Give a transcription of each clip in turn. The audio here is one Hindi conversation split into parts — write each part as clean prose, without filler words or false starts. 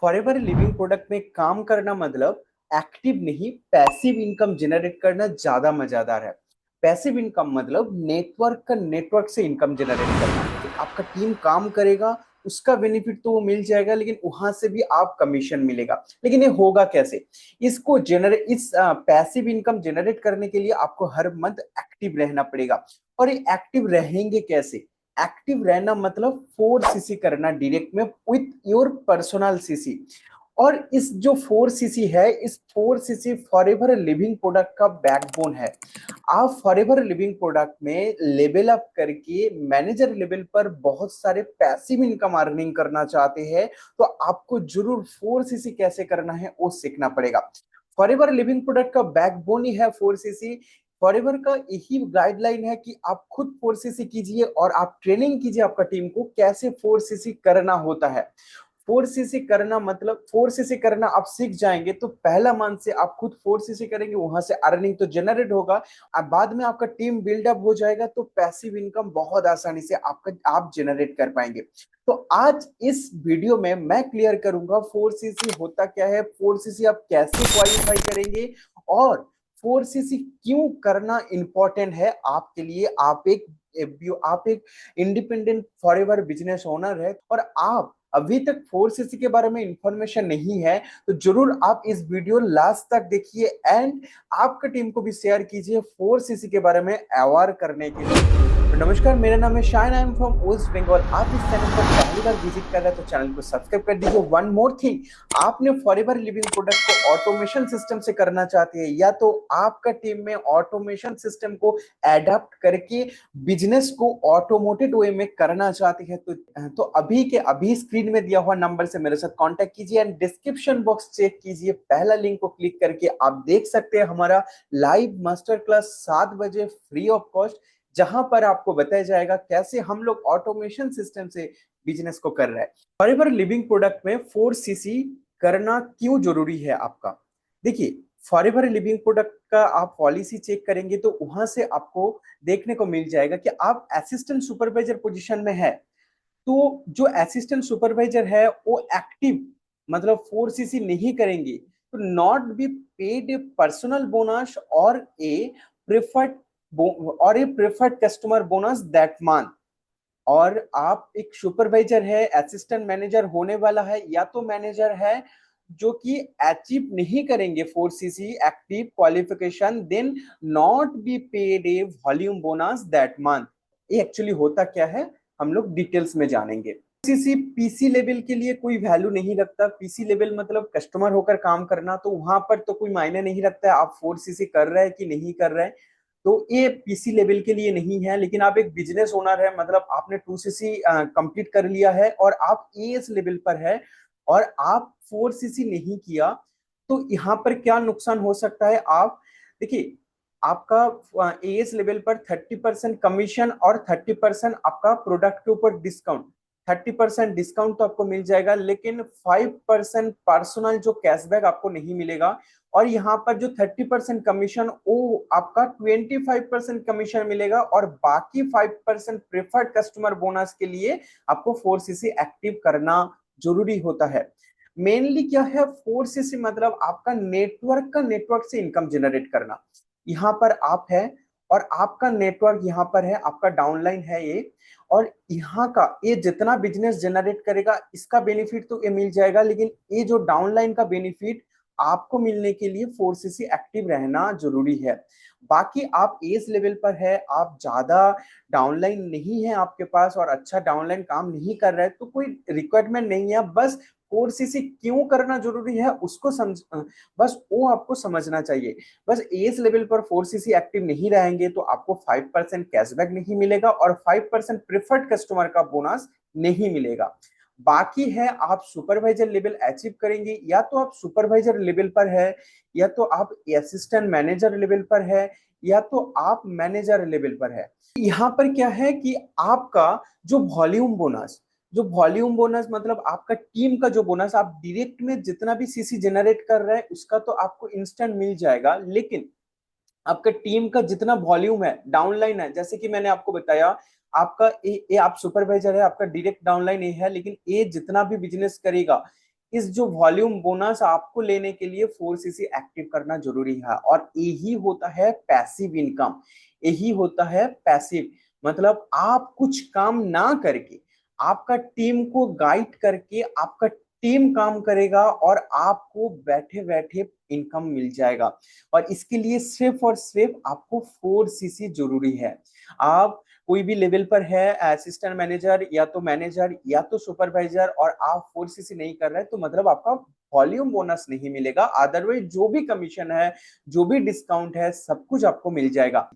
फॉरएवर लिविंग प्रोडक्ट में काम करना मतलब एक्टिव नहीं पैसिव इनकम जनरेट करना ज्यादा मजेदार है। पैसिव इनकम मतलब नेटवर्क से इनकम जनरेट करना। आपका टीम काम करेगा, उसका बेनिफिट तो वो मिल जाएगा, लेकिन वहां से भी आप कमीशन मिलेगा। लेकिन ये होगा कैसे? इस पैसिव इनकम जनरेट करने के लिए आपको हर मंथ एक्टिव रहना पड़ेगा। और ये एक्टिव रहेंगे कैसे? एक्टिव रहना मतलब 4 सीसी करना डायरेक्ट में विथ योर पर्सनल सीसी। और इस जो 4 सीसी है, इस 4 सीसी फॉरएवर लिविंग प्रोडक्ट का बैकबोन है। आप फॉरएवर लिविंग प्रोडक्ट में लेवल अप करके मैनेजर लेवल पर बहुत सारे पैसिव इनकम अर्निंग करना चाहते हैं, तो आपको जरूर 4 सीसी कैसे करना है वो सीखना पड़ेगा। फॉरएवर लिविंग प्रोडक्ट का बैकबोन ही है 4 सीसी। फॉरएवर का यही गाइडलाइन है कि आप खुद 4 सीसी कीजिए और आप ट्रेनिंग कीजिए आपका टीम को कैसे 4 सीसी करना होता है। 4 सीसी करना मतलब 4 सीसी करना आप सीख जाएंगे तो पहला मंथ से आप खुद 4 सीसी करेंगे, वहां से अर्निंग तो जनरेट होगा। अब बाद में आपका टीम बिल्डअप हो जाएगा तो पैसिव इनकम बहुत आसानी से आप जनरेट कर पाएंगे। तो आज इस वीडियो में मैं क्लियर करूंगा 4 सीसी होता क्या है, 4 सीसी आप कैसे क्वालिफाई करेंगे, और 4 सीसी क्यों करना इंपॉर्टेंट है आपके लिए। आप एक इंडिपेंडेंट फॉरएवर बिजनेस ओनर है और आप अभी तक 4 सीसी के बारे में इंफॉर्मेशन नहीं है, तो जरूर आप इस वीडियो लास्ट तक देखिए एंड आपका टीम को भी शेयर कीजिए 4 सीसी के बारे में अवेयर करने के लिए। तो नमस्कार, मेरा नाम है Shine, I am from West Bengal. आप इस चैनल पर पहली बार विजिट कर रहे हैं तो चैनल को सब्सक्राइब कर दीजिए। वन मोर थिंग, आपने फॉरएवर लिविंग प्रोडक्ट को ऑटोमेशन सिस्टम से करना चाहते हैं या तो आपका टीम में ऑटोमेशन सिस्टम को एडाप्ट करके बिजनेस को ऑटोमेटेड वे में करना चाहते हैं, तो अभी के अभी स्क्रीन में दिया हुआ नंबर से मेरे साथ कांटेक्ट कीजिए एंड डिस्क्रिप्शन बॉक्स चेक कीजिए। पहला लिंक को क्लिक करके आप देख सकते हैं हमारा लाइव मास्टर क्लास 7 बजे फ्री ऑफ कॉस्ट, जहां पर आपको बताया जाएगा कैसे हम लोग ऑटोमेशन सिस्टम से बिजनेस को कर रहे हैं। फॉरएवर लिविंग प्रोडक्ट में 4 सीसी करना क्यों जरूरी है आपका? देखिए, फॉरएवर लिविंग प्रोडक्ट का आप पॉलिसी चेक करेंगे तो वहां से आपको देखने को मिल जाएगा कि आप असिस्टेंट सुपरवाइजर पोजीशन में है, तो जो असिस्टेंट सुपरवाइजर है वो एक्टिव मतलब 4 सीसी नहीं करेंगे तो not be paid a personal bonus preferred और a preferred customer bonus that month. और आप एक सुपरवाइजर है, असिस्टेंट मैनेजर होने वाला है या तो मैनेजर है जो कि अचीव नहीं करेंगे 4 CC active qualification, then not be paid a volume bonus that month. ये एक्चुअली होता क्या है हम लोग डिटेल्स में जानेंगे। सीसी पीसी लेवल के लिए कोई वैल्यू नहीं रखता। पीसी लेवल मतलब कस्टमर होकर काम करना, तो वहां पर तो कोई मायने नहीं रखता है आप 4 सीसी कर रहे हैं कि नहीं कर रहे हैं। तो ये पीसी लेवल के लिए नहीं है। लेकिन आप एक बिजनेस ओनर है, मतलब आपने 2 सीसी कंप्लीट कर लिया है और आप एएस लेवल पर है और आप 4 सीसी नहीं किया, तो यहाँ पर क्या नुकसान हो सकता है? आप देखिए, आपका एएस लेवल पर 30% कमीशन और 30% आपका प्रोडक्ट के ऊपर डिस्काउंट। 30% डिस्काउंट तो आपको मिल जाएगा, लेकिन 5% पर्सनल जो कैशबैक आपको नहीं मिलेगा। और यहाँ पर जो 30% कमीशन वो आपका 25% कमीशन मिलेगा और बाकी 5% प्रेफर्ड कस्टमर बोनस के लिए आपको 4 सीसी एक्टिव करना जरूरी होता है। मेनली क्या है 4 सीसी मतलब आपका नेटवर्क से इनकम जनरेट करना। यहाँ पर आप है और आपका नेटवर्क यहाँ पर है, आपका डाउनलाइन है ये, और यहाँ का ये जितना बिजनेस जनरेट करेगा इसका बेनिफिट तो ये मिल जाएगा, लेकिन ये जो डाउनलाइन का बेनिफिट आपको मिलने के लिए 4 सीसी एक्टिव रहना जरूरी है। बाकी आप एज लेवल पर है, आप ज्यादा डाउनलाइन नहीं है आपके पास और अच्छा डाउनलाइन काम नहीं कर रहा है, तो कोई रिक्वायरमेंट नहीं है। बस 4 सीसी क्यों करना जरूरी है उसको समझ, बस वो आपको समझना चाहिए। बस एज लेवल पर 4 सीसी एक्टिव नहीं रहेंगे तो आपको 5% कैशबैक नहीं मिलेगा और 5% प्रेफर्ड कस्टमर का बोनस नहीं मिलेगा। बाकी है आप सुपरवाइजर लेवल अचीव करेंगे या तो आप सुपरवाइजर लेवल पर है, या तो आप असिस्टेंट मैनेजर लेवल पर है, या तो आप मैनेजर लेवल पर है। यहाँ पर क्या है कि आपका जो वॉल्यूम बोनस मतलब आपका टीम का जो बोनस, आप डायरेक्ट में जितना भी सीसी जनरेट कर रहे हैं उसका तो आपको इंस्टेंट मिल जाएगा, लेकिन आपका टीम का जितना वॉल्यूम है, डाउनलाइन है, जैसे कि मैंने आपको बताया, आपका आप सुपरवाइजर है, आपका डायरेक्ट डाउनलाइन ये है, लेकिन ये जितना भी बिजनेस करेगा इस जो वॉल्यूम बोनस आपको लेने के लिए 4cc एक्टिव करना जरूरी है। और यही होता है पैसिव इनकम, यही होता है पैसिव। मतलब आप कुछ काम ना करके, आपका टीम को गाइड करके आपका टीम काम करेगा और आपको बैठे बैठे इनकम मिल जाएगा। और इसके लिए सिर्फ और सिर्फ आपको 4cc जरूरी है। आप कोई भी लेवल पर है, असिस्टेंट मैनेजर या तो सुपरवाइजर, और आप 4cc नहीं कर रहे तो मतलब आपका वॉल्यूम बोनस नहीं मिलेगा। अदरवाइज जो भी कमीशन है, जो भी डिस्काउंट है, सब कुछ आपको मिल जाएगा।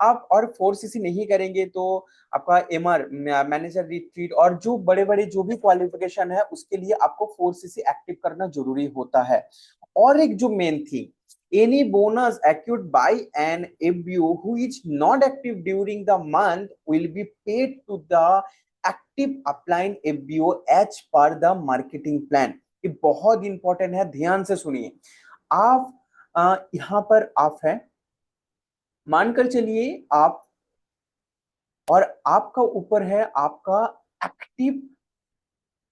आप और 4cc नहीं करेंगे तो आपका एमआर मैनेजर रिट्रीट और जो बड़े बड़े जो भी क्वालिफिकेशन है उसके लिए आपको 4cc एक्टिव करना जरूरी होता है। और एक जो मेन थी, any bonus accrued by an FBO who is not active during the month will be paid to the active upline FBO as per the marketing plan। ये बहुत इंपॉर्टेंट है, ध्यान से सुनिए। आप यहाँ पर आप है, मानकर चलिए आप, और आपका ऊपर है आपका एक्टिव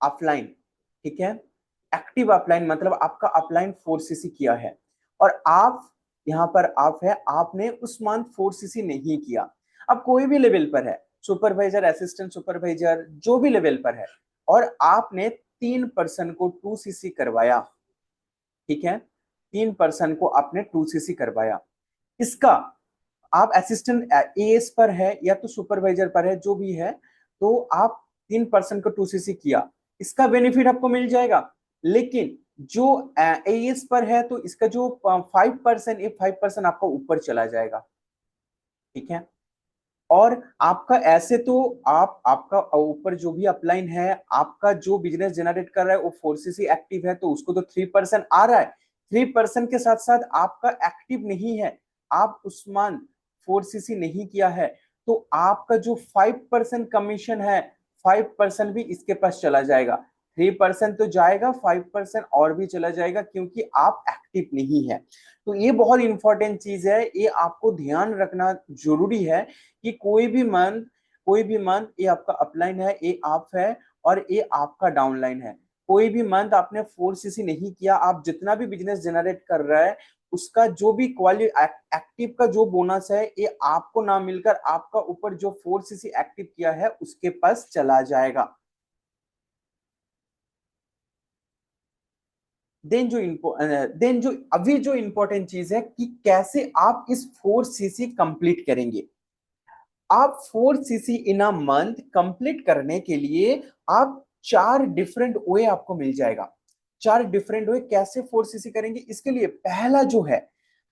अपलाइन, ठीक है। एक्टिव अपलाइन मतलब आपका अपलाइन 4cc किया है, और आप यहाँ पर आप है, आपने उस मंथ 4cc नहीं किया। अब कोई भी लेवल पर है, सुपरवाइजर, असिस्टेंट सुपरवाइजर, जो भी लेवल पर है, और आपने 3 पर्सन को 2cc करवाया, ठीक है, 3 पर्सन को आपने 2cc करवाया। इसका आप असिस्टेंट एएस पर है या तो सुपरवाइजर पर है, जो भी है, तो आप 3 पर्सन को 2cc किया, इसका बेनिफिट आपको मिल जाएगा। लेकिन जो एएस पर है तो इसका जो 5%, ये 5% आपका ऊपर चला जाएगा, ठीक है। और आपका ऐसे तो आप आपका ऊपर जो भी अपलाइन है, आपका जो बिजनेस जनरेट कर रहा है वो 4cc एक्टिव है, तो उसको तो 3% आ रहा है। 3% के साथ साथ आपका एक्टिव नहीं है, आप उस मंथ 4cc नहीं किया है, तो आपका जो 5% कमीशन है, 5% भी इसके पास चला जाएगा। 3% तो जाएगा, 5% और भी चला जाएगा, क्योंकि आप एक्टिव नहीं है। तो ये बहुत इंपॉर्टेंट चीज है, ये आपको ध्यान रखना जरूरी है कि कोई भी मंथ ये आपका अपलाइन है, ये आप है, और ये आपका डाउनलाइन है। कोई भी मंथ आपने 4cc नहीं किया, आप जितना भी बिजनेस जनरेट कर रहा है उसका जो भी एक्टिव का जो बोनस है, ये आपको ना मिलकर आपका ऊपर जो 4cc एक्टिव किया है उसके पास चला जाएगा। देन जो अभी जो इंपॉर्टेंट चीज है कि कैसे आप इस 4cc कंप्लीट करेंगे। आप 4cc in a month complete करने के लिए आप 4 डिफरेंट वे आपको मिल जाएगा। 4 डिफरेंट वे कैसे 4cc करेंगे, इसके लिए पहला जो है,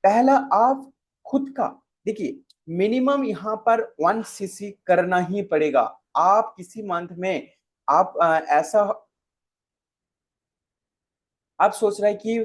पहला आप खुद का देखिए, मिनिमम यहाँ पर 1cc करना ही पड़ेगा। आप किसी मंथ में आप ऐसा आप सोच रहे हैं कि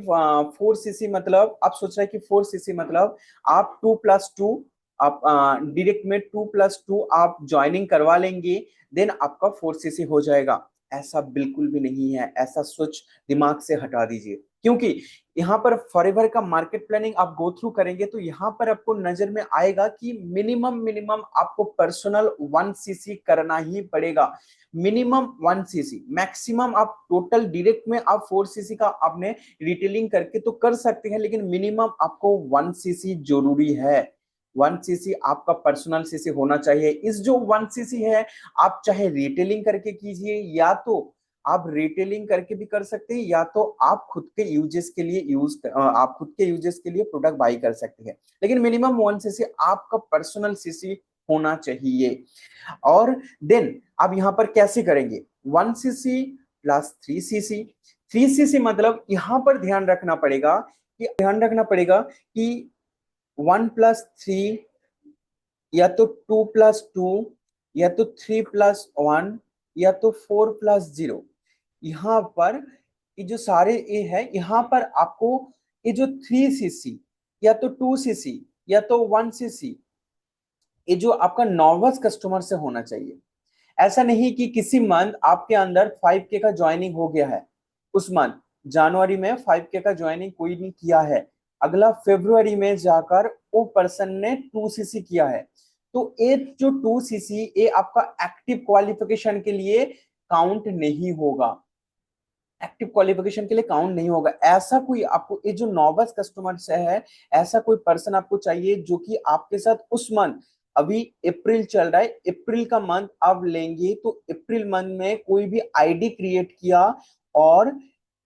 4cc मतलब, आप सोच रहे हैं कि 4cc मतलब आप 2+2, आप डायरेक्ट में 2+2 आप ज्वाइनिंग करवा लेंगे, देन आपका 4cc हो जाएगा। ऐसा बिल्कुल भी नहीं है, ऐसा सोच दिमाग से हटा दीजिए। क्योंकि यहाँ पर फॉरएवर का मार्केट प्लानिंग आप गो थ्रू करेंगे तो यहाँ पर आपको नजर में आएगा कि मिनिमम मिनिमम आपको पर्सनल 1cc करना ही पड़ेगा। मिनिमम 1cc, मैक्सिमम आप टोटल डायरेक्ट में आप 4cc का आपने रिटेलिंग करके तो कर सकते हैं, लेकिन मिनिमम आपको 1cc जरूरी है। 1cc आपका पर्सनल सीसी होना चाहिए। इस जो 1cc है, आप चाहे रिटेलिंग करके कीजिए, या तो आप रिटेलिंग करके भी कर सकते हैं, या तो आप खुद के यूजेस के लिए आप खुद के यूजेस के लिए प्रोडक्ट बाई कर सकते हैं। लेकिन मिनिमम 1cc आपका पर्सनल सीसी होना चाहिए। और देन आप यहां पर कैसे करेंगे, 1cc प्लस 3cc। 3cc मतलब यहां पर ध्यान रखना पड़ेगा कि 1+3, या तो 2+2, या तो 3+1, या तो 4+0। यहाँ पर ये जो सारे ए है, यहाँ पर आपको ये जो 3cc या तो 2cc या तो 1cc, ये जो आपका नॉर्मल कस्टमर से होना चाहिए। ऐसा नहीं कि किसी मंथ आपके अंदर 5K का ज्वाइनिंग हो गया है, उस मंथ जनवरी में 5K का ज्वाइनिंग कोई नहीं किया है, अगला फरवरी में जाकर वो पर्सन ने 2cc किया है, तो ये जो 2cc ये आपका एक्टिव क्वालिफिकेशन के लिए काउंट नहीं होगा। एक्टिव क्वालिफिकेशन के लिए काउंट नहीं होगा। ऐसा कोई आपको, ये जो नॉवस कस्टमर है, ऐसा कोई पर्सन आपको चाहिए जो कि आपके साथ उस मंथ, अभी अप्रैल चल रहा है, अप्रैल का मंथ आप लेंगे तो अप्रैल मंथ में कोई भी आईडी क्रिएट किया और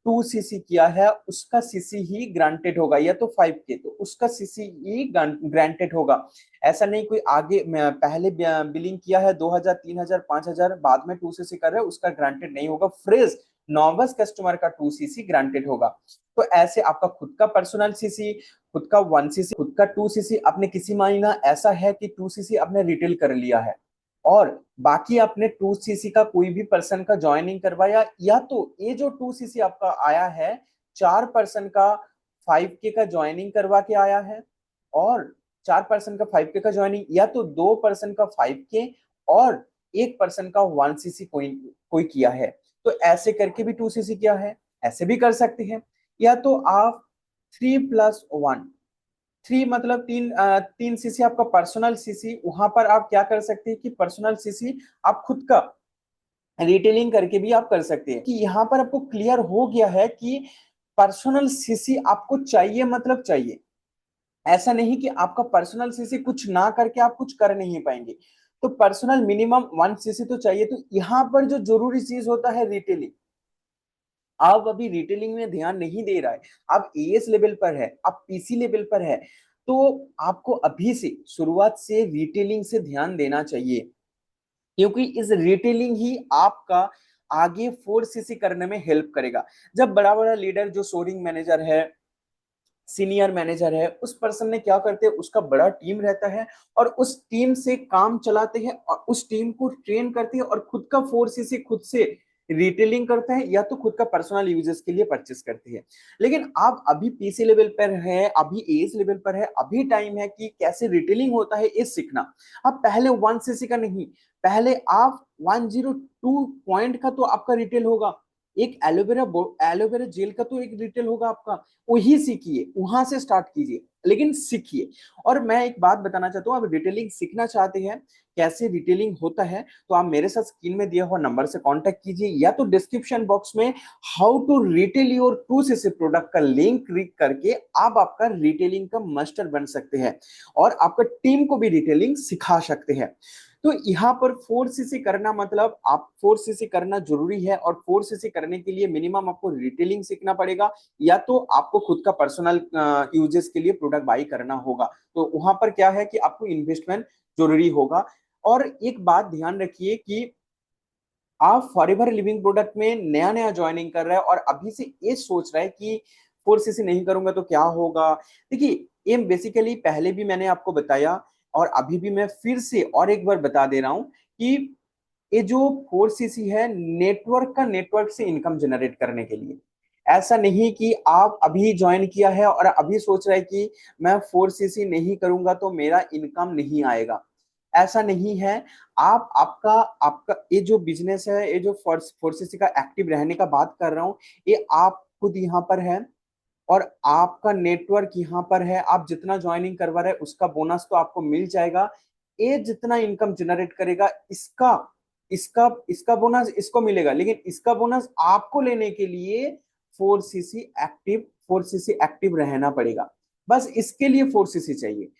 2 सीसी किया है, उसका सीसी ही ग्रांटेड होगा, या तो 5K तो उसका सीसी ही ग्रांटेड होगा। ऐसा नहीं कोई आगे पहले बिलिंग किया है 2000 3000 5000, बाद में 2 सीसी कर रहे हैं, उसका ग्रांटेड नहीं होगा। फ्रेश नॉवस कस्टमर का 2 सीसी ग्रांटेड होगा। तो ऐसे आपका खुद का पर्सनल सीसी, खुद का 1 सीसी, खुद का 2 सीसी, आपने किसी महीना ऐसा है कि 2 सीसी आपने रिटेल कर लिया है और बाकी आपने 2 सीसी का कोई भी पर्सन का ज्वाइनिंग करवाया, या तो ये जो 2 सीसी आपका आया है, 4 पर्सन का 5K का ज्वाइनिंग करवा के आया है, और 4 पर्सन का 5K का ज्वाइनिंग, या तो 2 पर्सन का 5K और 1 पर्सन का 1 सीसी कोई कोई किया है, तो ऐसे करके भी 2 सीसी किया है, ऐसे भी कर सकते हैं। या तो आप 3+1, 3 मतलब 3 सीसी आपका पर्सनल सीसी, वहां पर आप क्या कर सकते हैं कि पर्सनल सीसी आप खुद का रिटेलिंग करके भी आप कर सकते हैं। कि यहाँ पर आपको क्लियर हो गया है कि पर्सनल सीसी आपको चाहिए, मतलब चाहिए। ऐसा नहीं कि आपका पर्सनल सीसी कुछ ना करके आप कुछ कर नहीं पाएंगे। तो पर्सनल मिनिमम 1 सीसी तो चाहिए। तो यहाँ पर जो जरूरी चीज होता है रिटेलिंग, आप अभी रिटेलिंग में ध्यान नहीं दे रहा है, आप एएस लेवल पर है, आप पीसी लेवल पर है, तो आपको अभी से शुरुआत से रिटेलिंग से ध्यान देना चाहिए, क्योंकि इस रिटेलिंग ही आपका आगे 4 सीसी करने में हेल्प करेगा। जब बड़ा बड़ा लीडर जो सोरिंग मैनेजर है, सीनियर मैनेजर है, उस पर्सन ने क्या करते हैं, उसका बड़ा टीम रहता है और उस टीम से काम चलाते हैं और उस टीम को ट्रेन करते हैं और खुद का 4 सीसी खुद से रिटेलिंग करते हैं, या तो खुद का पर्सनल यूजेस के लिए परचेस करते हैं। लेकिन आप अभी पीसी लेवल पर है, अभी एज लेवल पर है, अभी टाइम है कि कैसे रिटेलिंग होता है ये सीखना। आप पहले 1 सीसी का नहीं, पहले आप 102 पॉइंट का तो आपका रिटेल होगा, एक एलोवेरा जेल का तो एक रिटेल होगा आपका, वही सीखिए, वहां से स्टार्ट कीजिए, लेकिन सीखिए। और मैं एक बात बताना चाहता हूँ, आप रिटेलिंग सीखना चाहते हैं, कैसे रिटेलिंग होता है, तो आप मेरे साथ स्क्रीन में दिया हुआ नंबर से कांटेक्ट कीजिए, या तो डिस्क्रिप्शन बॉक्स में how to retail your 2 CC product का लिंक क्लिक करके आप आपका रिटेलिंग का मास्टर बन सकते हैं और आपका टीम को भी रिटेलिंग सिखा सकते हैं। तो यहाँ पर 4 सीसी करना मतलब आप 4 सीसी करना जरूरी है, और 4 सीसी करने के लिए मिनिमम आपको रिटेलिंग सीखना पड़ेगा, या तो आपको खुद का पर्सनल यूजेस के लिए प्रोडक्ट बाई करना होगा। तो वहां पर क्या है कि आपको इन्वेस्टमेंट जरूरी होगा। और एक बात ध्यान रखिए कि आप फॉरएवर लिविंग प्रोडक्ट में नया नया ज्वाइनिंग कर रहे हैं और अभी से ये सोच रहे हैं कि 4 सीसी नहीं करूंगा तो क्या होगा। देखिए, ये बेसिकली पहले भी मैंने आपको बताया और अभी भी मैं फिर से और एक बार बता दे रहा हूं कि ये जो 4 सीसी है, नेटवर्क से इनकम जनरेट करने के लिए। ऐसा नहीं कि आप अभी ज्वाइन किया है और अभी सोच रहे हैं कि मैं 4 सीसी नहीं करूंगा तो मेरा इनकम नहीं आएगा। ऐसा नहीं है। आप आपका आपका ये जो बिजनेस है, ये जो 4 सीसी का एक्टिव रहने का बात कर रहा हूँ, ये आप खुद यहाँ पर है और आपका नेटवर्क यहाँ पर है। आप जितना ज्वाइनिंग करवा रहे हैं उसका बोनस तो आपको मिल जाएगा। ये जितना इनकम जनरेट करेगा, इसका इसका इसका बोनस इसको मिलेगा, लेकिन इसका बोनस आपको लेने के लिए 4 सीसी एक्टिव रहना पड़ेगा। बस इसके लिए 4 सीसी चाहिए।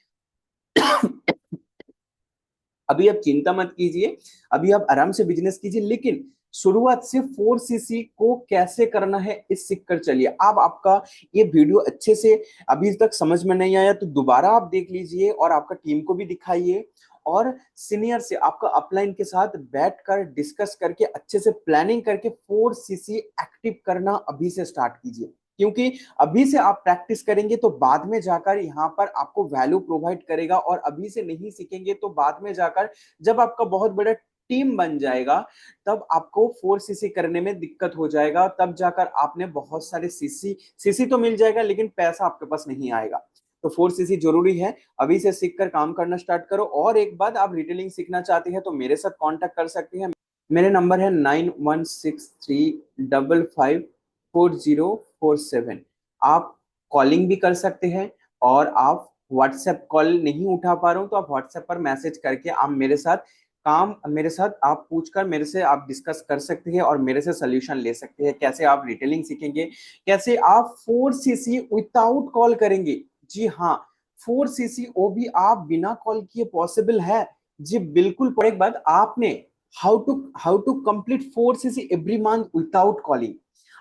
अभी आप चिंता मत कीजिए, अभी आप आराम से बिजनेस कीजिए, लेकिन शुरुआत से 4 सीसी को कैसे करना है इस सीख कर चलिए। अब आपका ये वीडियो अच्छे से अभी तक समझ में नहीं आया तो दोबारा आप देख लीजिए और आपका टीम को भी दिखाइए, और सीनियर से आपका अपलाइन के साथ बैठकर डिस्कस करके अच्छे से प्लानिंग करके 4 सीसी एक्टिव करना अभी से स्टार्ट कीजिए। क्योंकि अभी से आप प्रैक्टिस करेंगे तो बाद में जाकर यहाँ पर आपको वैल्यू प्रोवाइड करेगा, और अभी से नहीं सीखेंगे तो बाद में जाकर जब आपका बहुत बड़ा टीम बन जाएगा तब आपको 4 सीसी करने में दिक्कत हो जाएगा। तब जाकर आपने बहुत सारे सीसी सीसी तो मिल जाएगा लेकिन पैसा आपके पास नहीं आएगा। तो 4 सीसी जरूरी है, अभी से सीख कर काम करना स्टार्ट करो। और एक बात, आप रिटेलिंग सीखना चाहते हैं तो मेरे साथ कांटेक्ट कर सकते हैं। मेरे नंबर है 9163554047। आप कॉलिंग भी कर सकते हैं, और आप व्हाट्सएप कॉल नहीं उठा पा रहे हो तो आप व्हाट्सएप पर मैसेज करके आप मेरे साथ काम मेरे साथ आप पूछकर मेरे से आप डिस्कस कर सकते हैं और मेरे से सोल्यूशन ले सकते हैं। कैसे आप रिटेलिंग सीखेंगे, कैसे आप 4CC विदाउट कॉल करेंगे। जी हाँ, 4CC वो भी आप बिना कॉल किए पॉसिबल है। जी बिल्कुल। पर एक बात आपने how to complete 4CC every month without calling.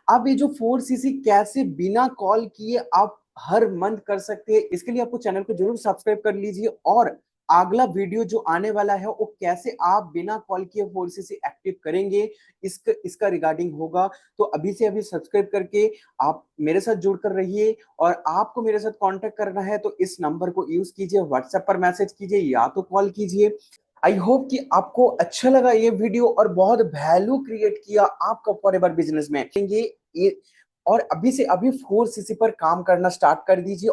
अब ये जो 4CC कैसे बिना कॉल किए आप हर मंथ कर सकते हैं, इसके लिए आपको चैनल को जरूर सब्सक्राइब कर लीजिए। और अगला वीडियो जो आने वाला है वो कैसे आप बिना कॉल किए 4CC एक्टिव करेंगे, इसका रिगार्डिंग होगा। तो अभी से अभी सब्सक्राइब करके आप मेरे साथ जुड़कर रहिए। और आपको मेरे साथ कांटेक्ट करना है तो इस नंबर को यूज कीजिए, व्हाट्सएप पर मैसेज कीजिए या तो कॉल कीजिए। आई होप कि आपको अच्छा लगा ये वीडियो और बहुत वैल्यू क्रिएट किया आपका फॉरएवर बिजनेस में। ये और अभी से अभी 4CC पर काम करना स्टार्ट कर दीजिए।